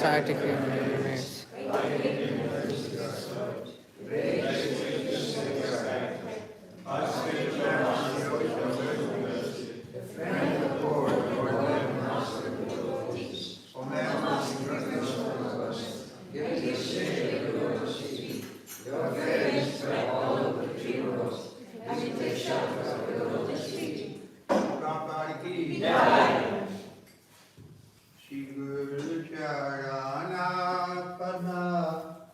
scientific limits. Shri Guru Charana Padma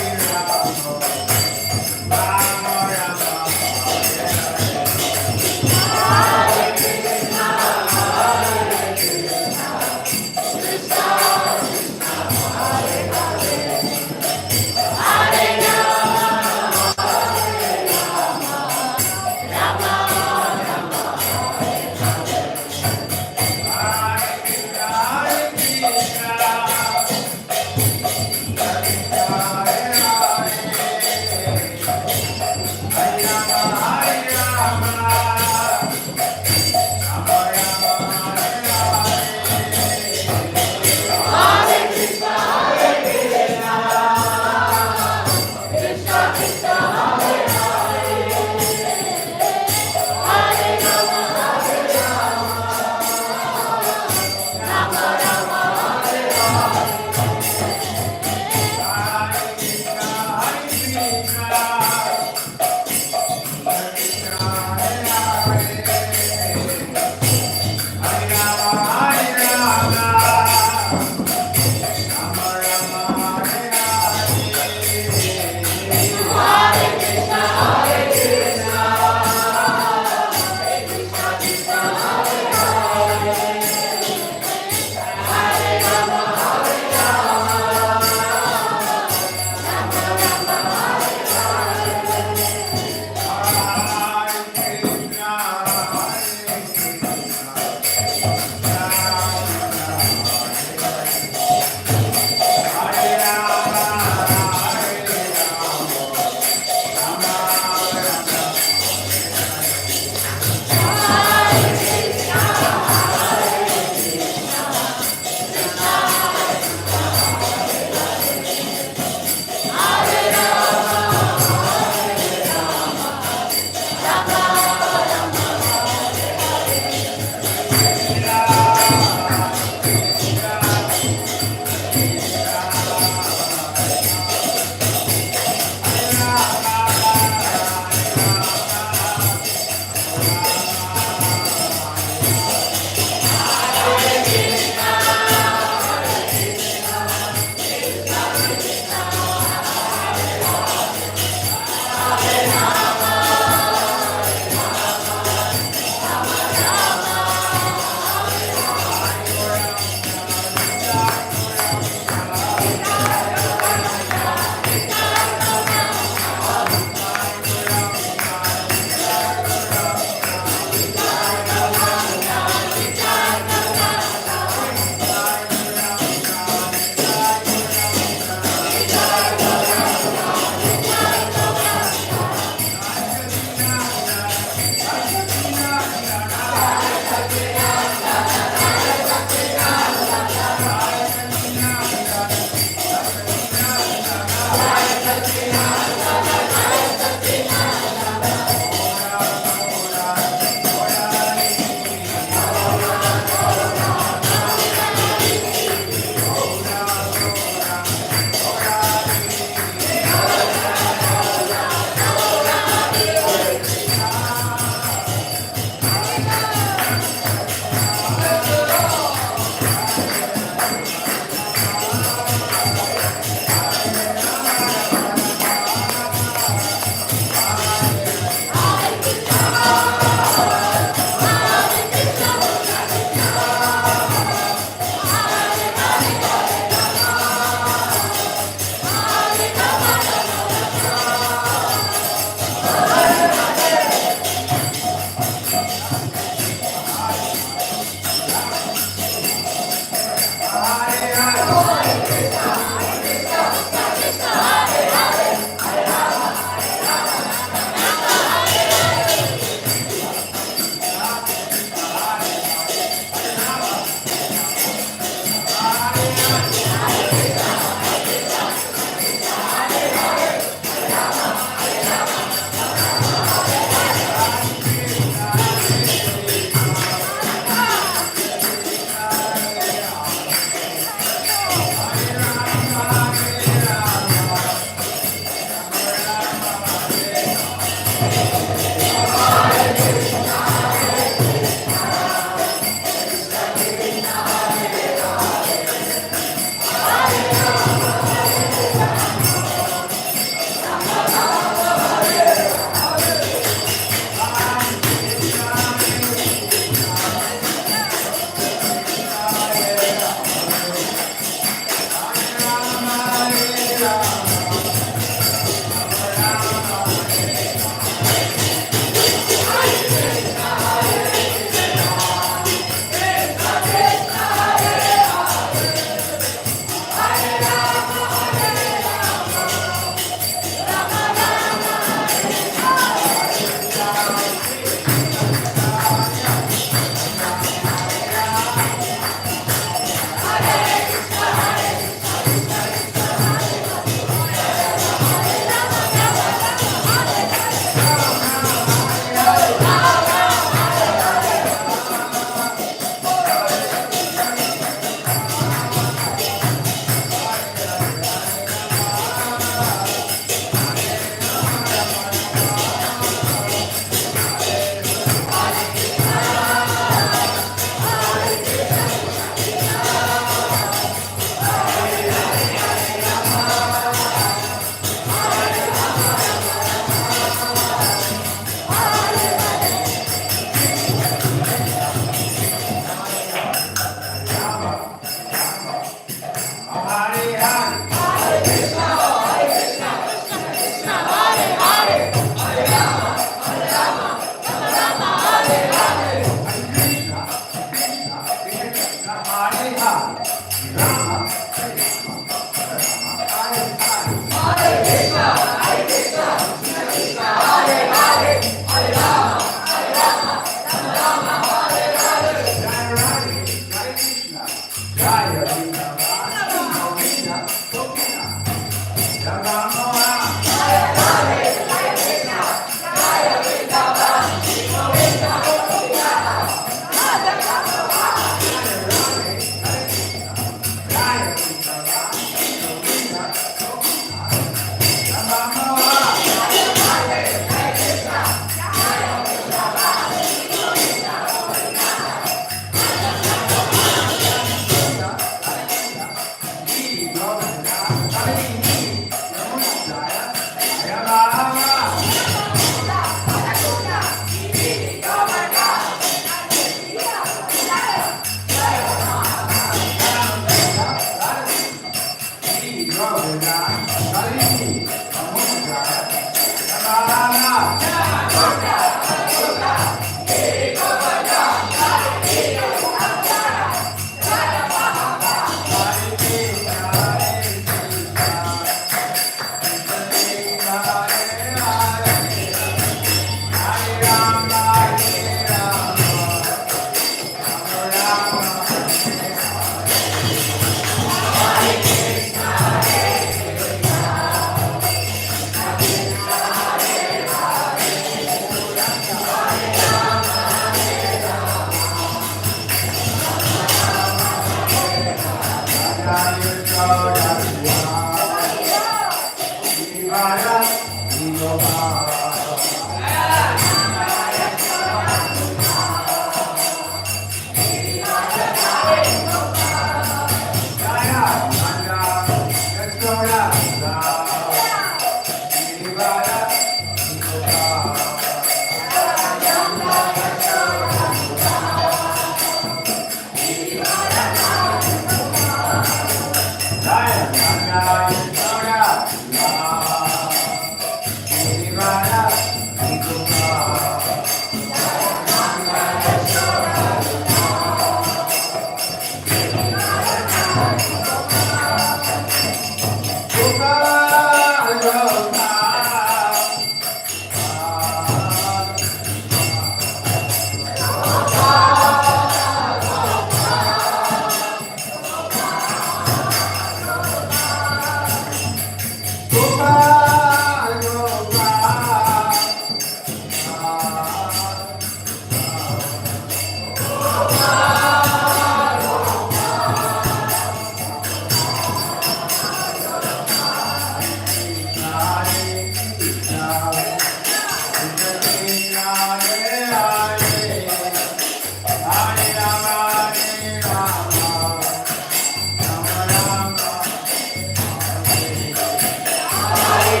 Hare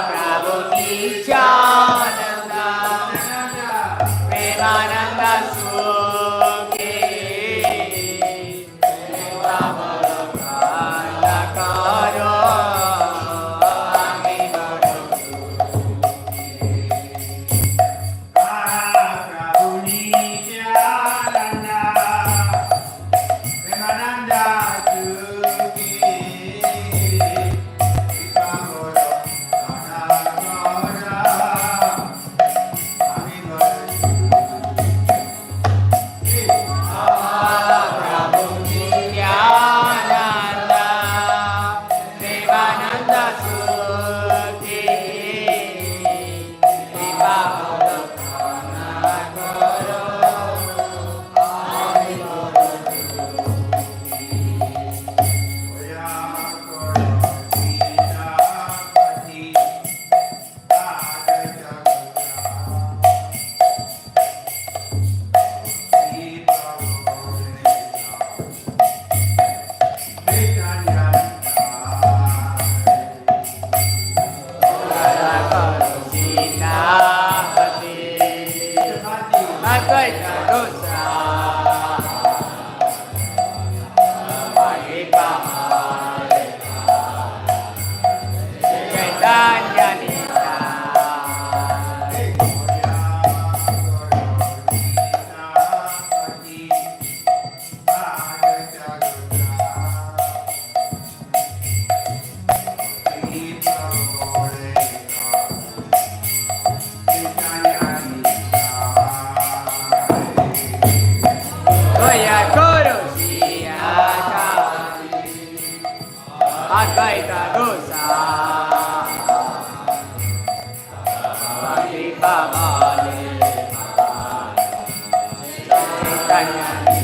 Prabhu ki jaan Advaita Dosa Bhavani Chaitanya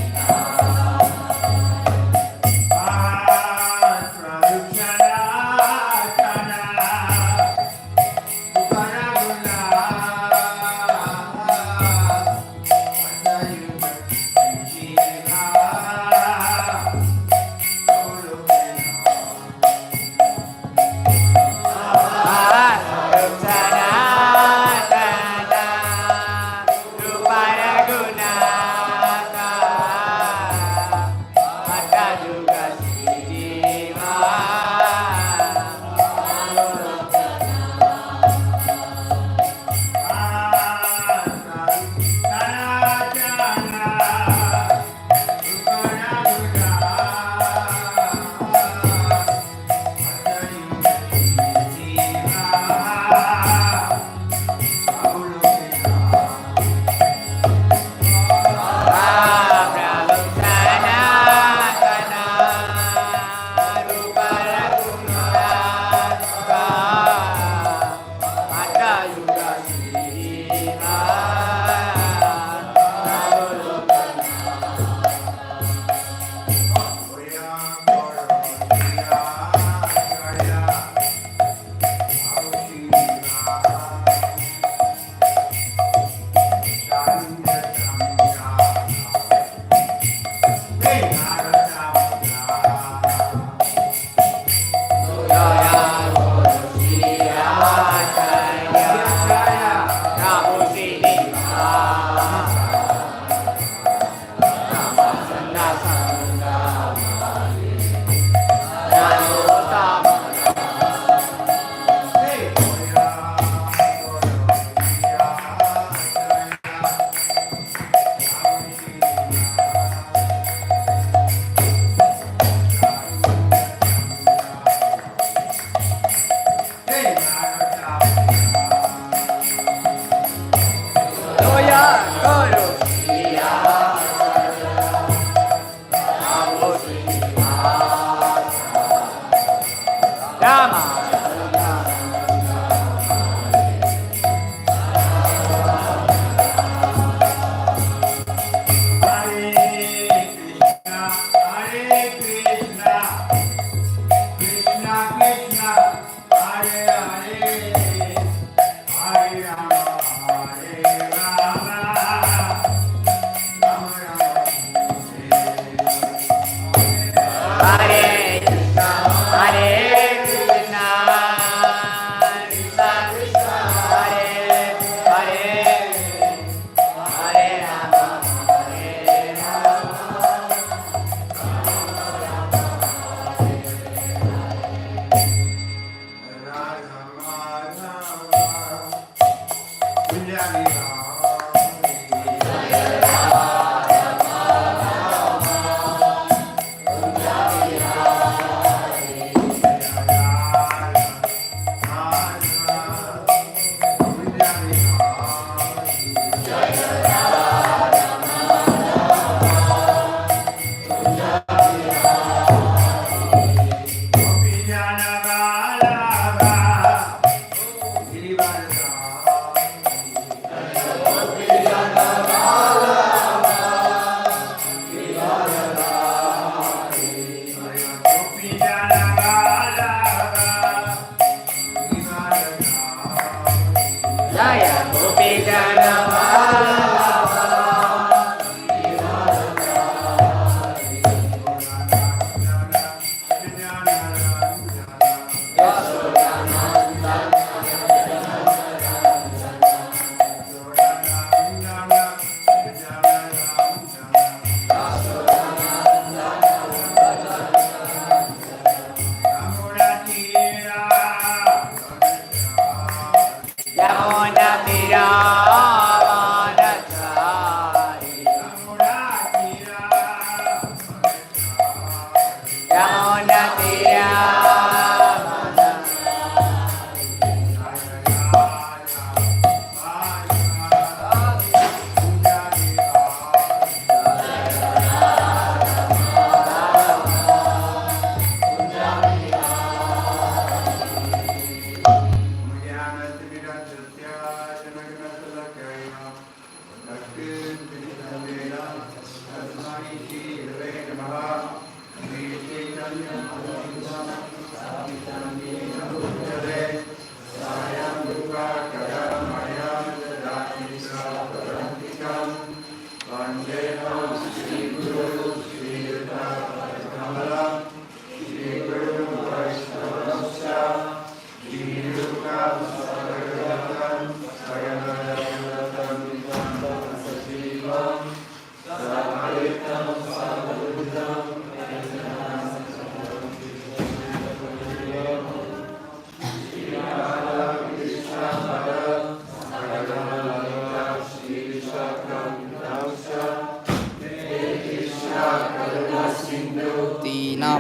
Yamuna Tira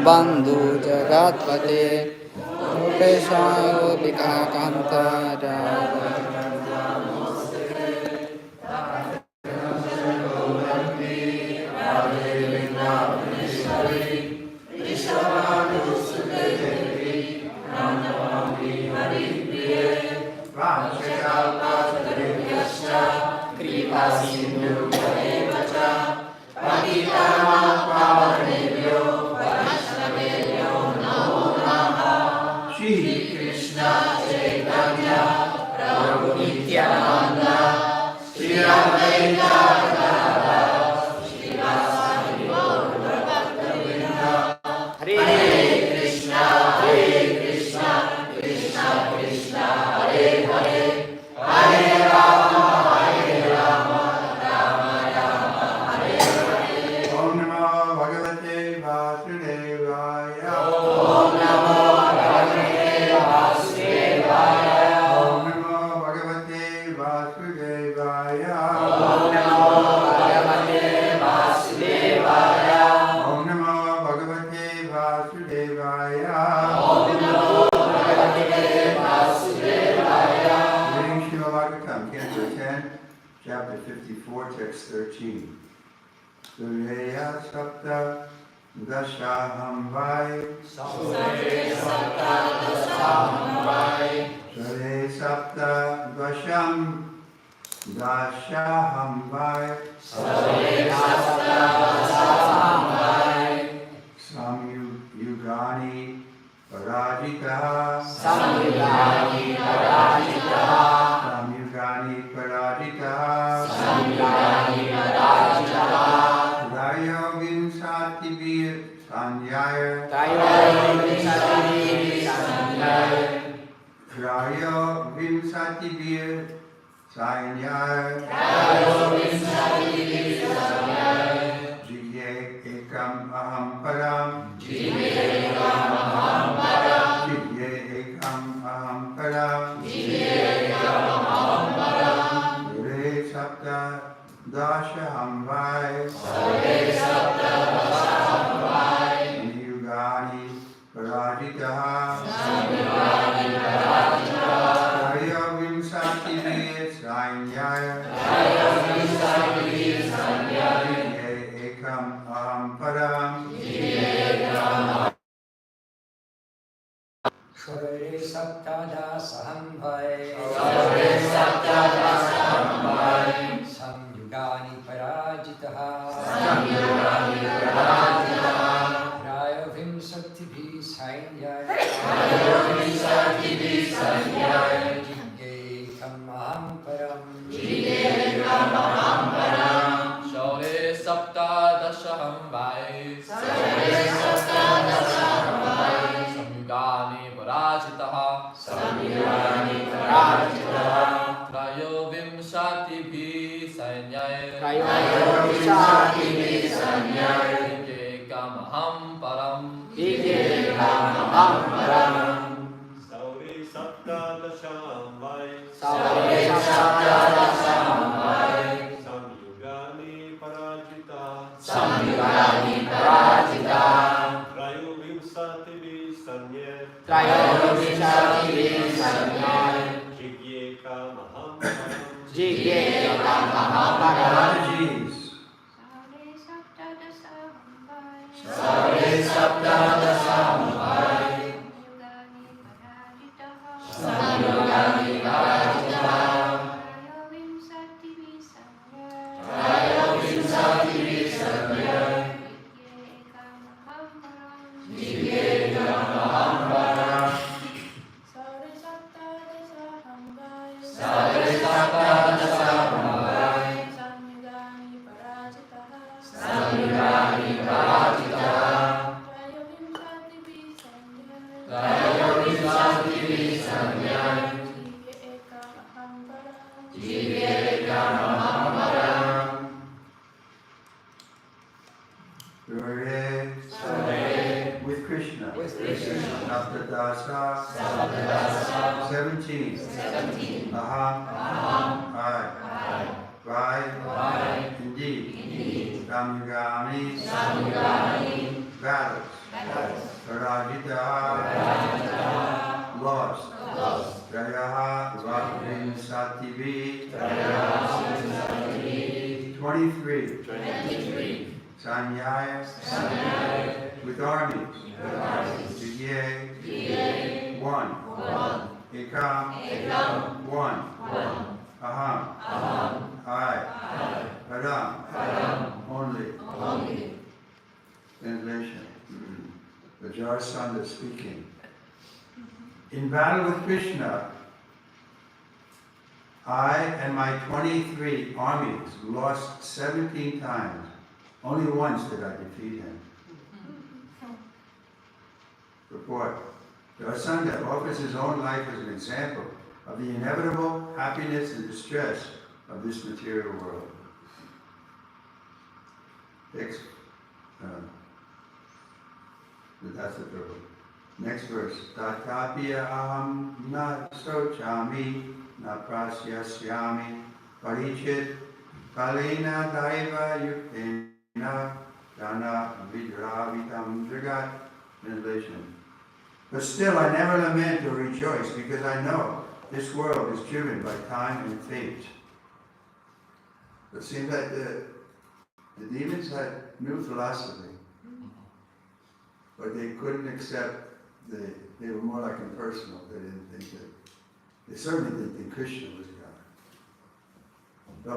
Bandhu Jagatpate Rupeshaya Gopika Kanta Radha Chapter 54, text 13. Surya Sapta Dashaham Vai. Surya Sapta Dashaham Vai. Surya Sapta Dasham Dashaham Vai. Surya Sapta Dashaham Vai. Samyugani Parajitaha. Samyugani Parajitaha. Samyugani Parajitaha. Samyugani Parajitaha. Rayo Vinsati Bir Sanyaya. Rayo Vinsati Bir Sanyaya. Rayo Vinsati Bir Sanyaya. Rayo Vinsati Bir Sanyaya. Jigye Ekam Aham Param. Jigye Ekam Aham Param. Jigye Ekam Aham Param. Jigye Ekam Aham Param. Sure Sapta Dashaham Vai. Sure Sapta Dashaham Vai. Samyugani Parajitaha. Samyugani Parajitaha. Rayo Vinsati Bir Sanyaya. Rayo Vinsati Bir Sanyaya. Jigye Ekam Aham Param. Jigye Ekam Aham. Sure Sapta Dashaham Vai. Sure Sapta Dashaham Vai. Samyugani Parajitaha. Samyugani Parajitaha. Rayo Vinsati Bir Sanyaya. Rayo Vinsati Bir Sanyaya. Jigye Ekam Aham Param. Jigye Ekam Aham Param. Sure Sapta Dashaham Vai. Sure Sapta Dashaham Vai. Samyugani Parajitaha. Samyugani Parajitaha. Rayo Vimsati Bhi Sanyaya. Rayo Vinsati Bir Sanyaya. Jigye Kamaham Param. Jigye Ekam Aham Param. Sauri Sapta Dashaham Vai. Sure Sapta Dashaham Vai. Samyugani Parajita. Samyugani Parajitaha. Rayo Vimsati Bir Sanyaya. Rayo Vinsati Bir Sanyaya. Jigye Kamaham Param. Jigye Ekam Aham Param. Sure Sapta Dashaham Vai. Samyugani Parajitaha. Rayo Vinsati Bir Sanyaya. Jigye Ekam Aham Param. Sure Sapta Dashaham Vai. Samyugani Parajitaha. Rayo Vinsati Bir Sanyaya. Jigye Ekam Aham Param. Sure with Krishna. Saptadasa. 17. Aham. I. Vai. Indeed. Samyugani. Battles. Parajitaha, lost. Trayaha Vimsativi, 23. Sanyaya, with armies. Viye, 1. Ekam, 1. Aham, I. Param, only. Translation. Vajrasandha speaking. In battle with Krishna, I and my 23 armies lost 17 times. Only once did I defeat him. Report. Vajrasandha offers his own life as an example of the inevitable happiness and distress of this material world. That's the purpose. Next verse. Tatapya aham na sochami na prasyasyami parichit kalena daiva yuktena jana vidravitam jagat. Translation. But still I never lament or rejoice because I know this world is driven by time and fate. It seems that the demons had new philosophy, but they couldn't accept they were more like impersonal. They didn't think that, they certainly didn't think Krishna was God. So,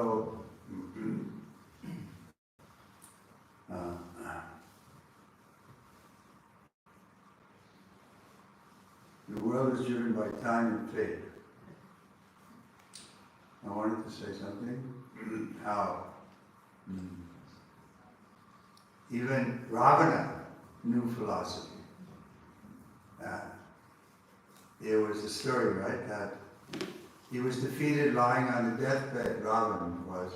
the world is driven by time and fate. I wanted to say something. How even Ravana knew philosophy. There was a story, right, that he was defeated lying on the deathbed, Ravana was,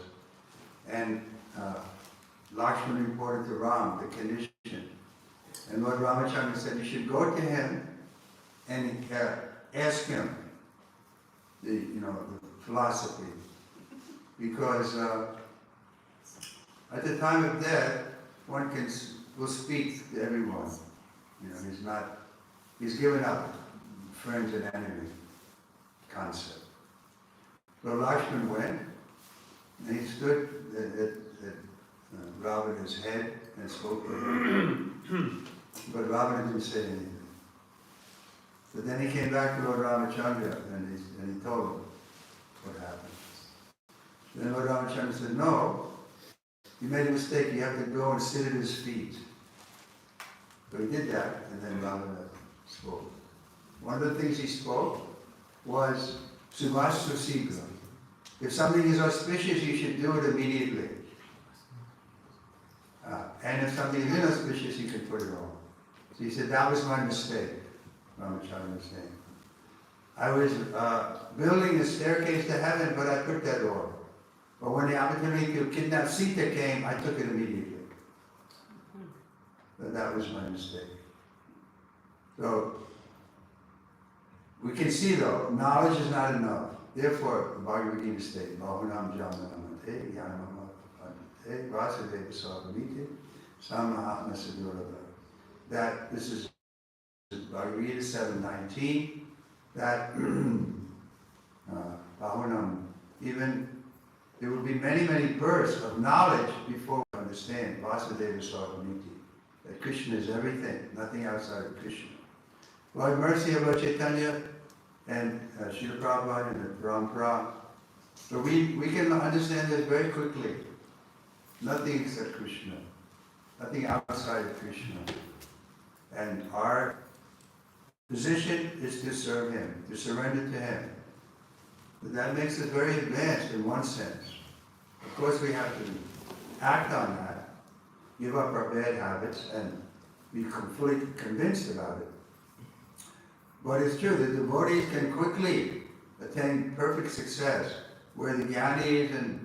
and Lakshmana reported to Ram the condition. And Lord Ramachandra said, you should go to him and ask him the philosophy, because at the time of death, one will speak to everyone. He's given up friends and enemy concept. So Lakshman went, and he stood at Ravana's head and spoke to him. But Ravana didn't say anything. But then he came back to Lord Ramachandra and he told him what happened. Then Lord Ramachandra said, no, you made a mistake, you have to go and sit at his feet. So he did that, and then Ravana spoke. One of the things he spoke was Subhasu Sigra. If something is auspicious, you should do it immediately. And if something is inauspicious, you can put it off. So he said, that was my mistake, Ramachandra was saying. I was building a staircase to heaven, but I put that off. But when the opportunity to kidnap Sita came, I took it immediately. But that was my mistake. So, we can see though, knowledge is not enough. Therefore, the Bhagavad Gita states, Bahunam Jamanamate, Yanamamate, Vasudeva Sarvamite, Samahatma Siddhurava. That this is Bhagavad Gita 7:19, that Bahunam, even there will be many, many births of knowledge before we understand Vasudeva Sarvamite, that Krishna is everything, nothing outside of Krishna. Lord mercy of Lord Chaitanya and Srila Prabhupada and the Parampara. So we can understand this very quickly. Nothing except Krishna. Nothing outside of Krishna. And our position is to serve Him, to surrender to Him. But that makes us very advanced in one sense. Of course we have to act on that, give up our bad habits and be completely convinced about it. But it's true that devotees can quickly attain perfect success, where the jnanis and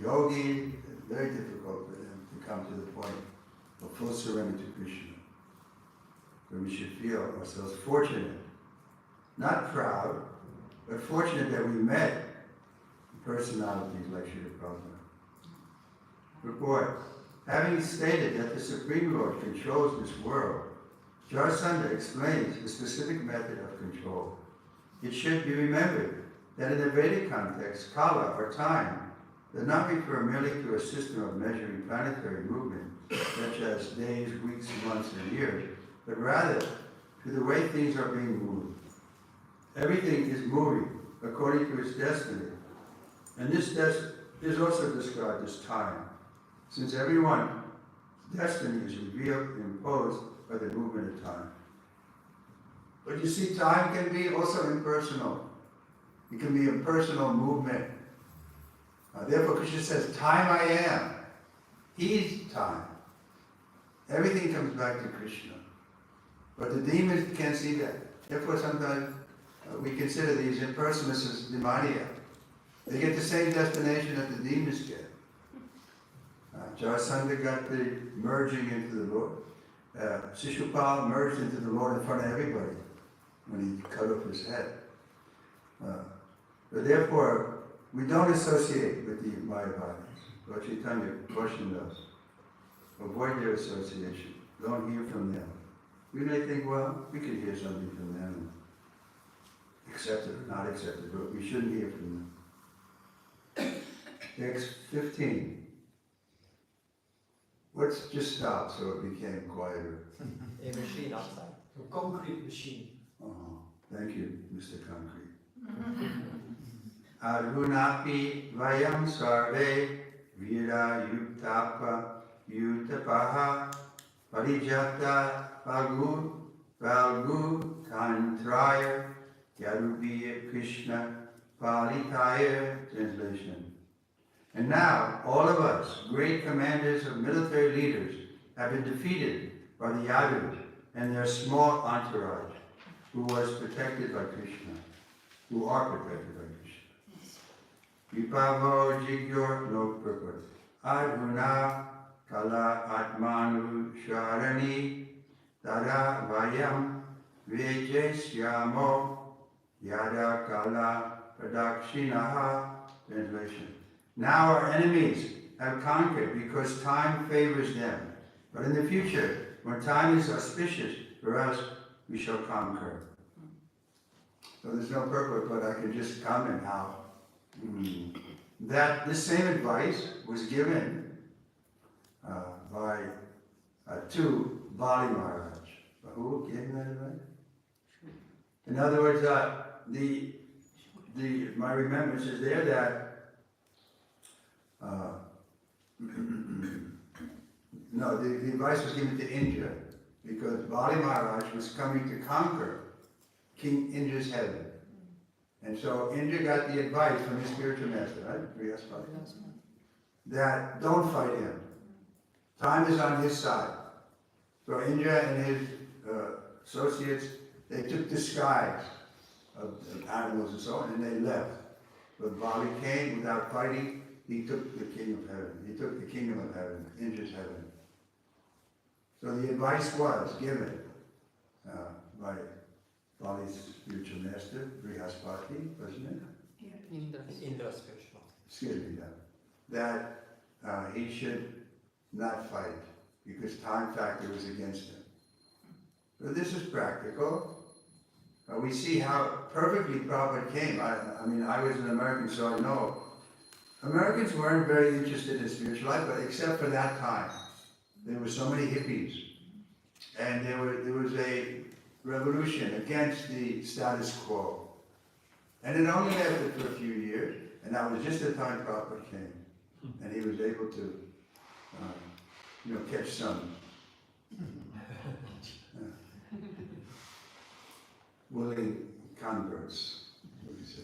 yogis, it's very difficult for them to come to the point of full surrender to Krishna. So we should feel ourselves fortunate, not proud, but fortunate that we met personalities like Srila Prabhupada. Report. Having stated that the Supreme Lord controls this world, Jarasandha explains the specific method of control. It should be remembered that in the Vedic context, kala, or time, does not refer merely to a system of measuring planetary movement, such as days, weeks, months, and years, but rather to the way things are being moved. Everything is moving according to its destiny, and this is also described as time, since everyone's destiny is revealed and imposed by the movement of time. But you see, time can be also impersonal. It can be impersonal movement. Therefore, Krishna says, time I am. He's time. Everything comes back to Krishna. But the demons can't see that. Therefore, sometimes we consider these impersonalists as demoniac. They get the same destination that the demons get. Jarasandha got the merging into the Lord. Shishupal merged into the Lord in front of everybody when he cut off his head. But therefore, we don't associate with the Mayavadis. Lord Chaitanya cautioned us. Avoid their association. Don't hear from them. We may think, well, we could hear something from them, accept it or not accept it, but we shouldn't hear from them. Text 15. Let's just stop so it became quieter. A machine outside. A concrete machine. Oh, thank you, Mr. Concrete. Arunapi vayam sarve vira yuktapa yutapaha parijata Valgu Tantraya Yarubiya Krishna Palitaya. Translation. And now, all of us, great commanders of military leaders, have been defeated by the Yadus and their small entourage, who was protected by Krishna, who are protected by Krishna. Vipavo Jigyor no purport. Adhuna Kala Atmanu Sharani Tada Vayam Vejesyamo Yada Kala Pradakshinaha. Translation. Now our enemies have conquered because time favors them. But in the future, when time is auspicious for us, we shall conquer. So there's no purport, but I can just comment how that this same advice was given to Bali Maharaj. Who gave that advice? In other words, my remembrance is there that no, the advice was given to Indra because Bali Maharaj was coming to conquer King Indra's heaven. And so Indra got the advice from his spiritual master, right? Brihaspati, that don't fight him. Time is on his side. So Indra and his associates, they took disguise of animals and so on, and they left. But Bali came without fighting. He took the king of heaven. He took the kingdom of heaven, Indra's heaven. So the advice was given by Bali's spiritual master, Brihaspati, wasn't it? Indra spiritual. Excuse me, that he should not fight because time factor was against him. So this is practical. We see how perfectly Prabhupada came. I mean, I was an American, so I know. Americans weren't very interested in spiritual life, but except for that time. There were so many hippies. And there was a revolution against the status quo. And it only lasted for a few years, and that was just the time Prabhupada came. And he was able to, catch some willing converts, what do you say?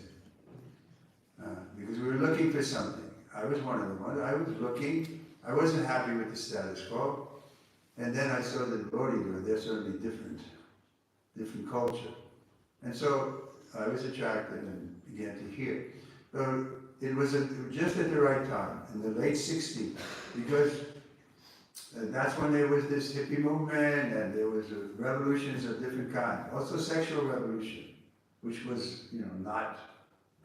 Because we were looking for something. I was one of the ones. I was looking. I wasn't happy with the status quo. And then I saw the Bodhi, they're certainly different culture. And so I was attracted and began to hear. So it was just at the right time, in the late 60s, because that's when there was this hippie movement and there was revolutions of different kinds. Also sexual revolution, which was, not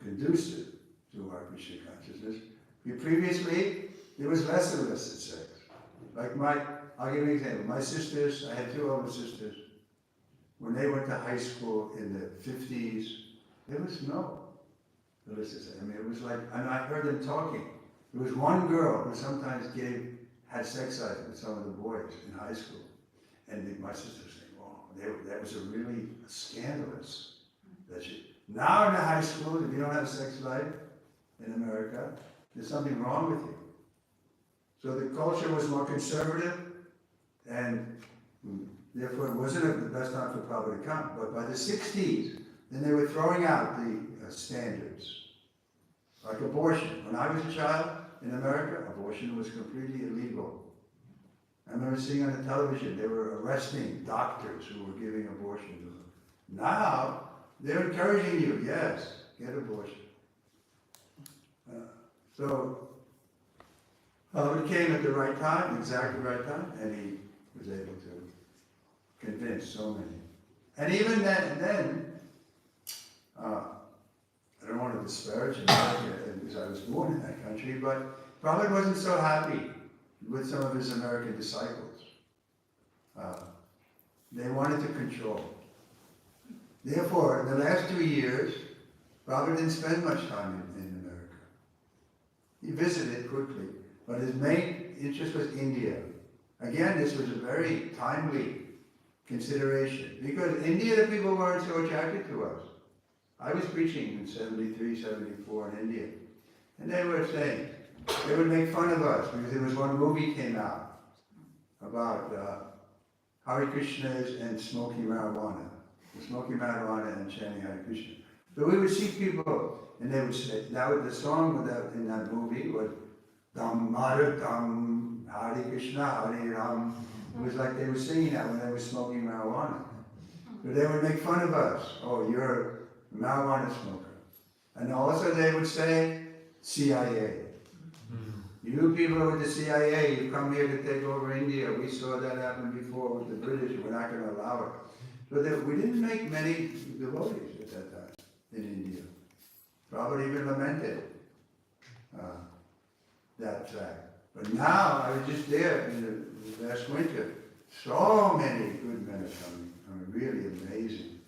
conducive to our Krishna consciousness. Previously, there was less illicit sex. Like I'll give you an example. My sisters, I had two older sisters, when they went to high school in the 50s, there was no illicit. I mean, it was like, and I heard them talking. There was one girl who sometimes had sex life with some of the boys in high school. And my sister was saying, oh, that was a really scandalous. Now in the high school, if you don't have sex life in America, there's something wrong with you. So the culture was more conservative, and therefore it wasn't the best time for public to come. But by the 60s, then they were throwing out the standards. Like abortion. When I was a child in America, abortion was completely illegal. I remember seeing on the television, they were arresting doctors who were giving abortion to them. Now, they're encouraging you, yes, get abortion. So, it came at the right time, exactly right time, and he was able to convince so many. And even then I don't want to disparage America because I was born in that country, but Prabhupada wasn't so happy with some of his American disciples. They wanted to control. Therefore, in the last 2 years, Prabhupada didn't spend much time in America. He visited quickly, but his main interest was India. Again, this was a very timely consideration, because India, the people weren't so attracted to us. I was preaching in 73, 74 in India, and they were saying, they would make fun of us, because there was one movie came out about Hare Krishnas and smoking marijuana. Smoking marijuana and chanting Hare Krishna. So we would see people, and they would say, the song in that movie was Dam Mara Dam Hare Krishna Hare Ram. It was like they were singing that when they were smoking marijuana. So they would make fun of us. Oh, you're a marijuana smoker. And also they would say, CIA. You people with the CIA, you've come here to take over India. We saw that happen before with the British. We're not going to allow it. So we didn't make many devotees at that time in India. Prabhupada even lamented that fact. But now, I was just there in the last winter. So many good men are coming. I mean, really amazing.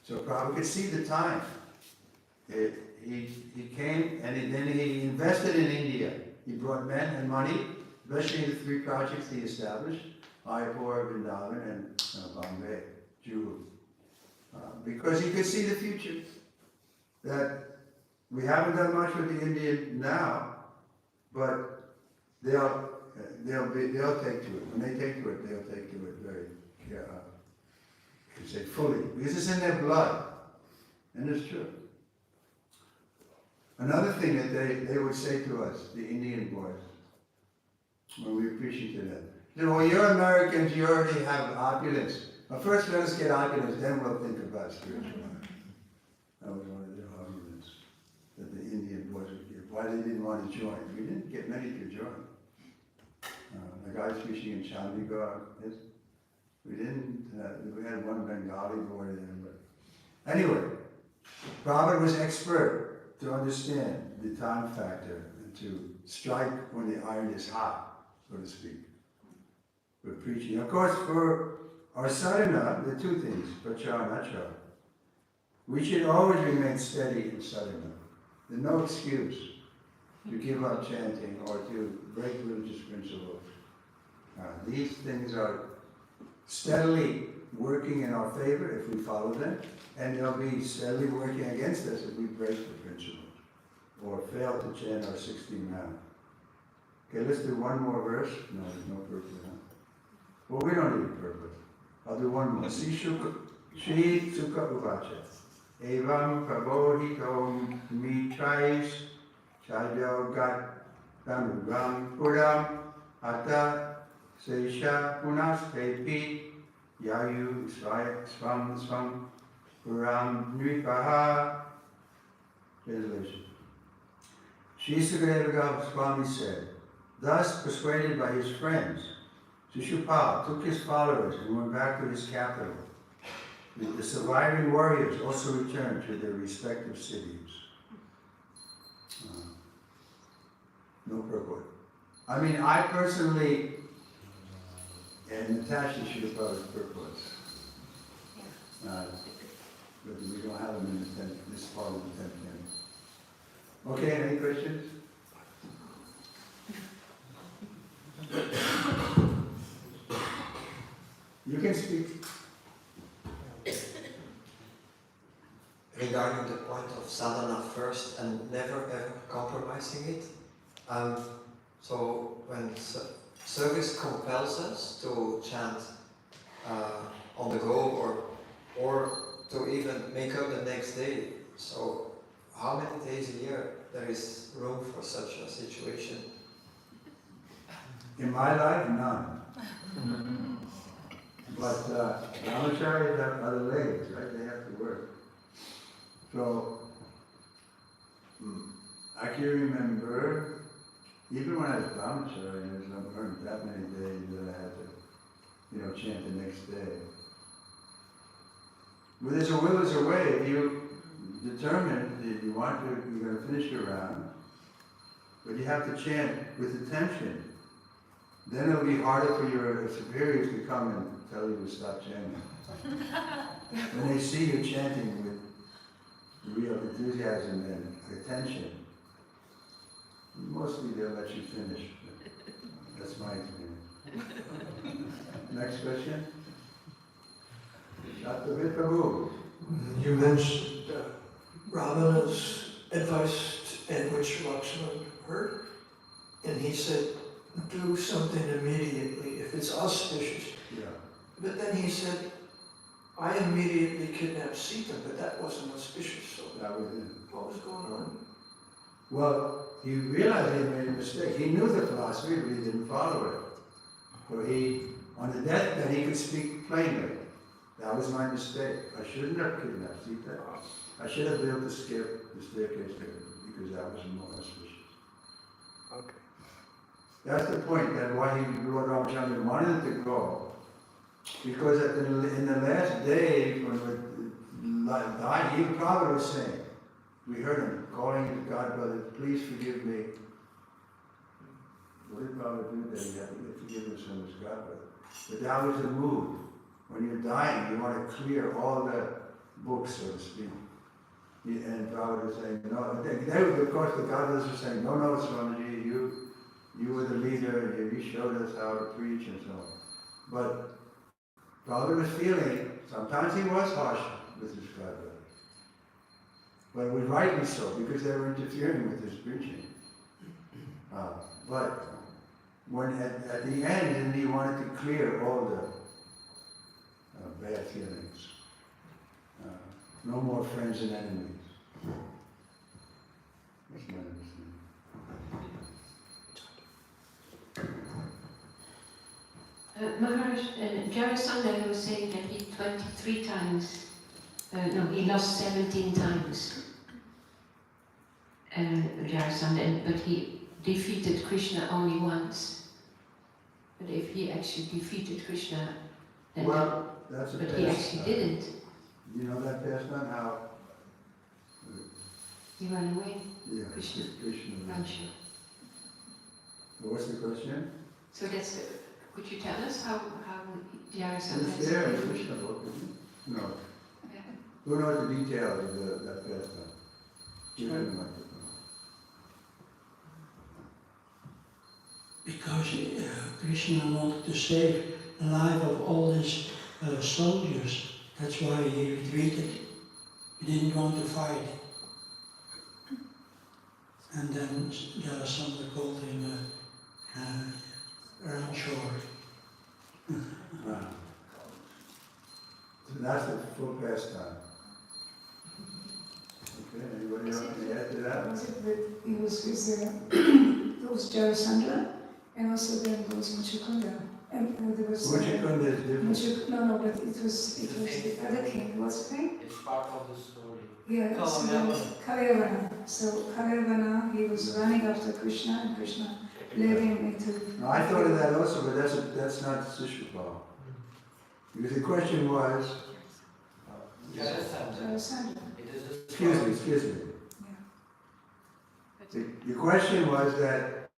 So Prabhupada could see the time. He came and then he invested in India. He brought men and money, especially the 3 projects he established, Mayapur, Vrindavan, and Bombay, Juhu. Because he could see the future. That we haven't done much with the Indian now, but they'll take to it. When they take to it, they'll take to it very, fully. Because it's in their blood. And it's true. Another thing that they would say to us, the Indian boys, when we were preaching to them, they said, well, you're Americans, you already have opulence. Well, first let us get opulence, then we'll think about spirituality. That was one of the arguments that the Indian boys would give. Why they didn't want to join. We didn't get many to join. Like I was preaching in Chandigarh, we didn't, we had one Bengali boy there, but anyway, Prabhupada was expert to understand the time factor and to strike when the iron is hot, so to speak. We're preaching. Of course, for our sadhana, there are 2 things, prachar and achar. We should always remain steady in sadhana. There's no excuse to give up chanting or to break religious principles. These things are steadily working in our favor if we follow them, and they'll be steadily working against us if we break the principles or fail to chant our 16 rounds. Okay, let's do one more verse. No, there's no purpose. Well, we don't need a purpose. I'll do one more. Shri Sukha Uvacha. Evam Prabodhitom Mitrais Chajogat Tanugam Puram Ata Sesha Punastepi Yayu Swam Puram Nripaha. Translation. Sri Sukadeva Swami said, thus persuaded by his friends, Shishupal took his followers and went back to his capital. The surviving warriors also returned to their respective cities. No purport. I mean, I personally, and Natasha Shishupal's purports. But we don't have them in the this part of the 10th canto. Okay, any questions? You can speak. Regarding the point of sadhana first and never ever compromising it. So when service compels us to chant on the go or to even make up the next day. So how many days a year there is room for such a situation? In my life, none. But brahmacharis have other legs, right? They have to work. So I can remember, even when I was brahmachari, there weren't that many days that I had to, chant the next day. But there's a will, there's a way. If you determine that you're going to finish your round, but you have to chant with attention. Then it'll be harder for your superiors to come and tell you to stop chanting. When they see you chanting with real enthusiasm and attention, mostly they'll let you finish. That's my experience. Next question. Shatavit Prabhu. You mentioned Ravana's advice and which Lakshmana heard, and he said, do something immediately if it's auspicious. Yeah. But then he said, I immediately kidnapped Sita, but that wasn't auspicious. So That was it. what was going on? Well, he realized he made a mistake. He knew the philosophy, but he didn't follow it. So he, on the deathbed, he could speak plainly. That was my mistake. I shouldn't have kidnapped Sita. I should have built the staircase there, because that was more auspicious. Okay. That's the point, that why Lord Ramachandra wanted to go. Because in the last day, when he died, he probably was saying, we heard him calling his God brother, please forgive me. What did Prabhupada do that? He had to get forgiveness from his God brother. But that was the mood. When you're dying, you want to clear all the books, so to speak. And Prabhupada was saying, no, they, of course, the God brothers were saying, no, Swamiji, you were the leader, you showed us how to preach and so on. But Prabhupada was feeling, sometimes he was harsh with his God brothers. But it was rightly so, because they were interfering with his preaching. But when at the end, he wanted to clear all the bad feelings. No more friends and enemies. That's my understanding. Maharaj, Jarasandha was saying that he 23 times, he lost 17 times, Jarasandha, but he defeated Krishna only once. But if he actually defeated Krishna, then that's a but he actually didn't. You know that pastime, how? He ran away. Yeah, Krishna. ran. What's the question? So that's, could you tell us how Jarasandha It's there in the Krishna book, isn't it? No. Yeah. Who knows the details of that pastime? You have the microphone. Because Krishna wanted to save the life of all his soldiers. That's why he retreated. He didn't want to fight. And then Jarasandha called him around shore. So that's the full pastime. Okay, anybody else want to add to that? Was it that he was Jarasandha, and also then there was Muchukunda, and there was Muchukunda is different. no, but it was the other king. What's the name? It's part of the story. Yeah, Kalyavana. So Kalyavana, he was running after Krishna, and Krishna led him into. No, I thought of that also, but that's not Sishupal. Because the question was. Jarasandha. Excuse me. Yeah. The question was that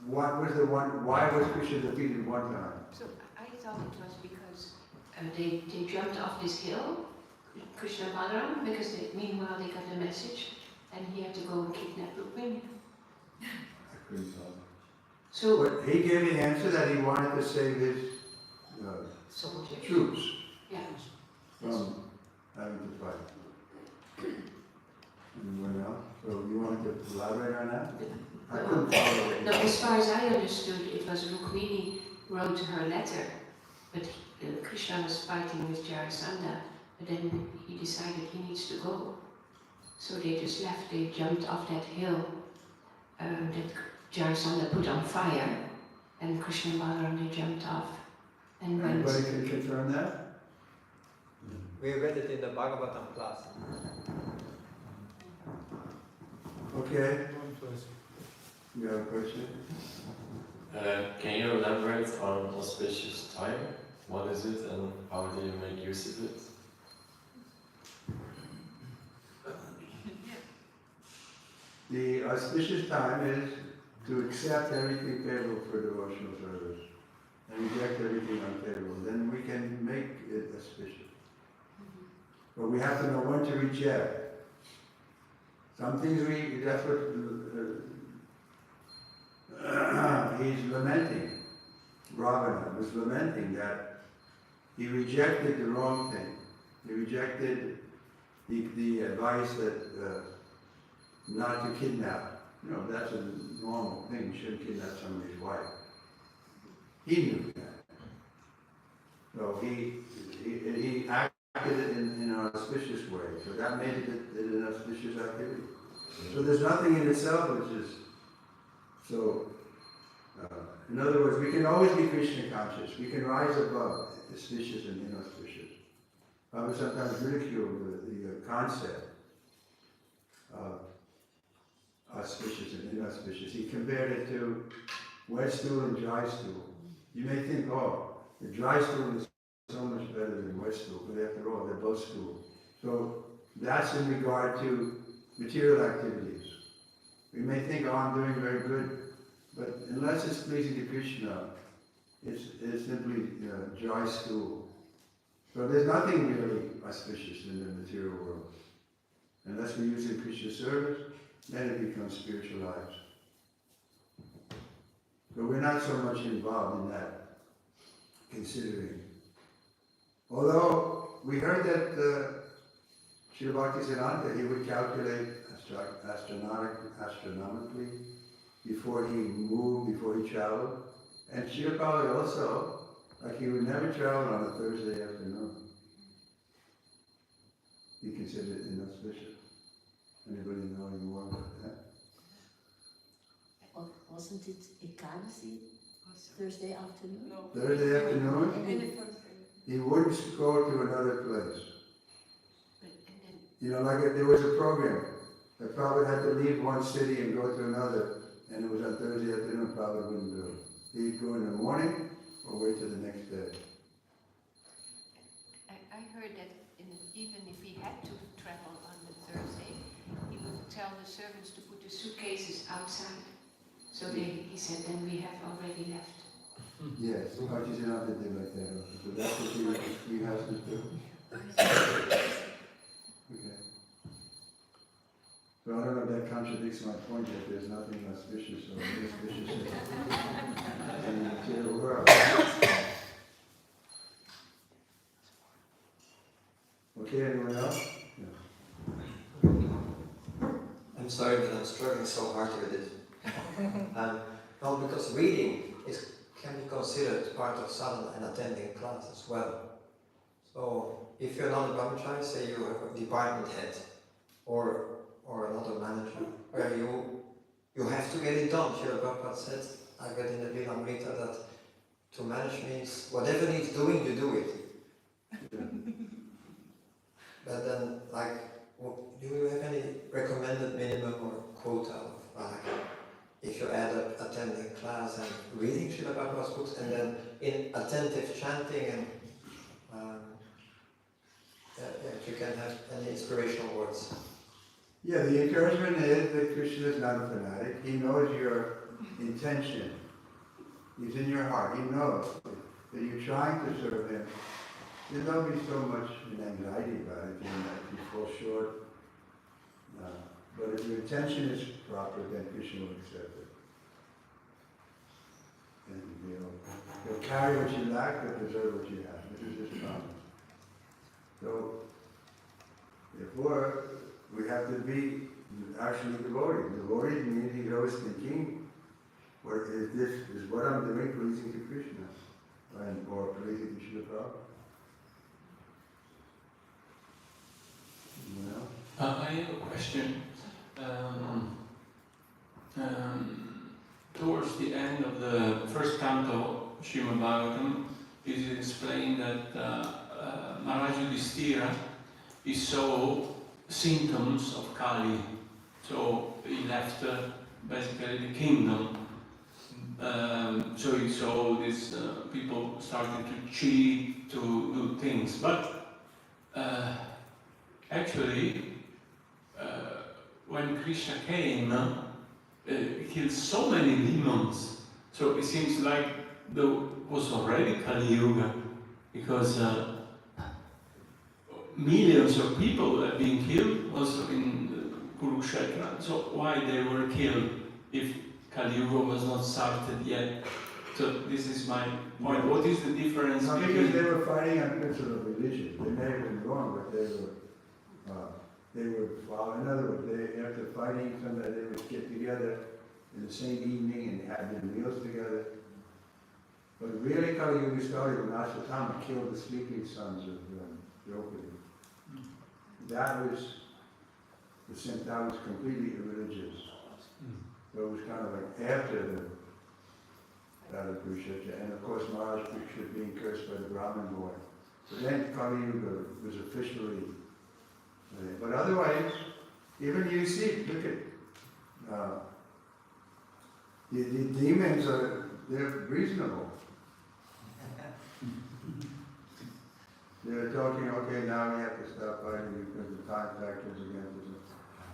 what was the one? Why was Krishna defeated one time? So I thought it was because they jumped off this hill, Krishna and Balaram, because meanwhile they got the message and he had to go and kidnap Rukmini. I couldn't tell. So, But he gave the answer that he wanted to save his soldiers. troops Yeah. from having to fight. Anyone else? So you wanted to elaborate on that? I couldn't follow it. No, as far as I understood, it was Rukmini wrote her letter, but Krishna was fighting with Jarasandha, but then he decided he needs to go. So they just left, they jumped off that hill that Jarasandha put on fire, and Krishna and Balaram, they jumped off and went. Anybody can confirm that? We read it in the Bhagavatam class. Okay. You have a question? Can you elaborate on auspicious time? What is it and how do you make use of it? The auspicious time is to accept everything favorable for devotional service and reject everything unfavorable. Then we can make it auspicious. But we have to know when to reject. Some things that's what he's lamenting. Ravana was lamenting that he rejected the wrong thing. He rejected the advice that not to kidnap. You know, that's a normal thing. You shouldn't kidnap somebody's wife. He knew that. So he acted in an auspicious way. So that made it an auspicious activity. So there's nothing in itself which is so. In other words, we can always be Krishna conscious. We can rise above auspicious and inauspicious. I would sometimes ridicule the concept of auspicious and inauspicious. He compared it to wet stool and dry stool. You may think, oh, the dry stool is so much better than wet stool, but after all, they're both stool. So that's in regard to material activities. We may think, oh, I'm doing very good, but unless it's pleasing to Krishna, it's simply dry stool. So there's nothing really auspicious in the material world. Unless we use it in Krishna service, then it becomes spiritual lives. So we're not so much involved in that, considering. Although we heard that Srila Bhaktisiddhanta, he would calculate astronomically before he moved, before he traveled. And Srila Prabhupada also, like he would never travel on a Thursday afternoon. He considered it inauspicious. Anybody know any more about that? Wasn't it Ekadasi? Thursday afternoon? Thursday afternoon, he wouldn't go to another place. You know, like there was a program that Prabhupada had to leave one city and go to another, and it was on Thursday afternoon, Prabhupada wouldn't do it. He'd go in the morning or wait till the next day. I heard that even if he had to travel on the Thursday, he would tell the servants to put the suitcases outside. So he said, then we have already left. Yes, Bhaktisiddhanta did like that also. So that's what he has to do. Okay. So I don't know if that contradicts my point that there's nothing auspicious or inauspicious in the material world. Okay, anyone else? Yeah. I'm sorry that I'm struggling so hard with it. Well, because reading can be considered part of sadhana and attending class as well. So if you're not a brahmachari, say you have a department head or another manager, where you have to get it done. Srila Prabhupada said, I read in the Vilamrita that to manage means whatever needs doing, you do it. Yeah. But then, like, do you have any recommended minimum or quota of if you add up attending class and reading Srila Prabhupada's books, and then in attentive chanting and if you can have any inspirational words. Yeah, the encouragement is that Krishna is not a fanatic. He knows your intention. He's in your heart. He knows that you're trying to serve him Then don't be so much in anxiety about it, if you fall short. But if your intention is proper, then Krishna will accept it. And he'll carry what you lack, but preserve what you have. This is his promise. So, therefore, we have to be actually devotees. Devotees means he's always thinking, is what I'm doing pleasing to Krishna? Or pleasing to Srila Prabhupada? You know? I have a question. Towards the end of the first canto, Srimad Bhagavatam, it is explained that Maharaj Yudhishthira he saw symptoms of Kali. So he left basically the kingdom. So he saw these people starting to cheat, to do things. But actually, when Krishna came, he killed so many demons. So it seems like there was already Kali Yuga, because millions of people have been killed also in Kurukshetra. So why they were killed if Kali Yuga was not started yet? So this is my point. What is the difference? No, because they were fighting on principle of religion. They may have been wrong, but they would follow. In other words, after fighting somebody, they would get together in the same evening and have their meals together. But really, Kali Yuga started when Ashwatthama killed the sleeping sons of Draupadi. That was completely irreligious. So it was kind of like after the Battle of Kurukshetra, and of course Maharaj Parikshit being cursed by the Brahmin boy. So then Kali Yuga was officially. But otherwise, even you see, look at the demons they're reasonable. They're talking, okay, now we have to stop fighting because the time factor is against us.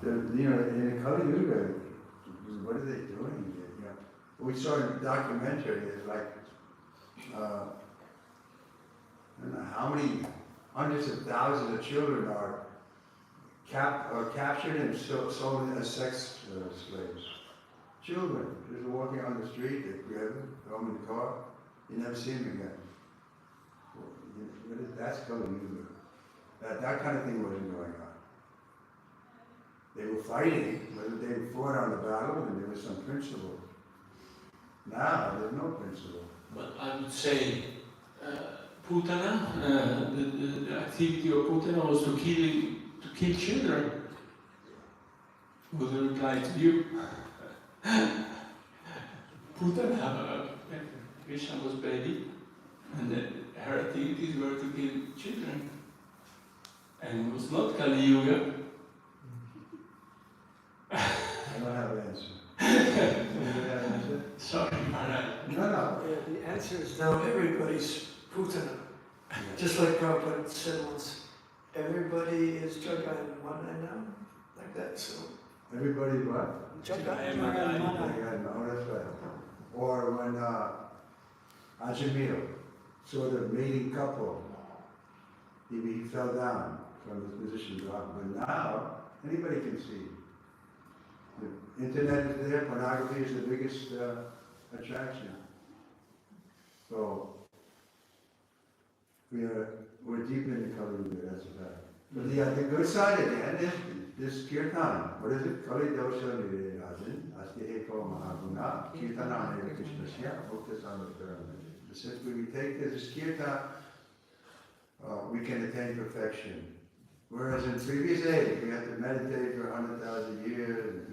In Kali Yuga, what are they doing here? We saw in a documentary, it's like, I don't know how many hundreds of thousands of children are captured and sold as sex slaves. Children, just walking on the street, they grab them, throw them in the car, you never see them again. That's Kali Yuga. That kind of thing wasn't going on. They were fighting, whether they fought on the battle, and there was some principle. Now, there's no principle. But I would say Putana, the activity of Putana was to kill children. Would reply to you. Putana, Krishna was baby, and her activities were to kill children. And it was not Kali Yuga. I don't have an answer. Do you have an answer? Sorry, Maharaj. No. The answer is now everybody's Putana. Just like Prabhupada said once, everybody is Jagai and Mana now, like that. So Everybody's what? Jagai and Oh, Mana. that's right. Or when Ajamil saw the mating couple, he fell down from his position drop. But now, anybody can see. The internet is there, pornography is the biggest attraction. So, we're deep in the Kali Yuga, that's a fact. But the good side again is this Kirtan. What is it? Kali Dosha Nirirajan, Asti Eko Mahaguna, Kirtana Nira Krishnasya, Muktasana. Since we take this Kirtan, we can attain perfection. Whereas in previous age, we had to meditate for 100,000 years and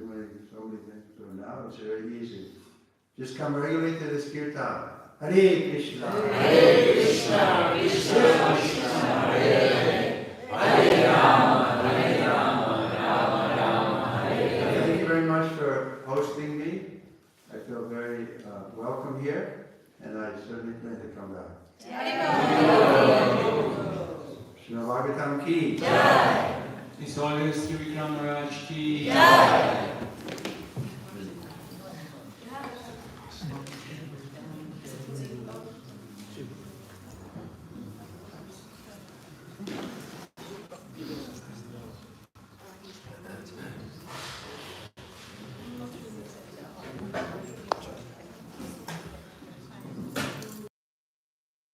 so many things. So now it's very easy. Just come regularly to this Kirtan. Hare Krishna. Hare Krishna. Krishna Krishna. Hare Hare Rama. Hare Rama. Rama Rama. Hare. Thank you very much for hosting me. I feel very welcome here, and I certainly plan to come back. Srimad Bhagavatam ki jai. His Holiness Sri Vikram Maharaj ki Jai.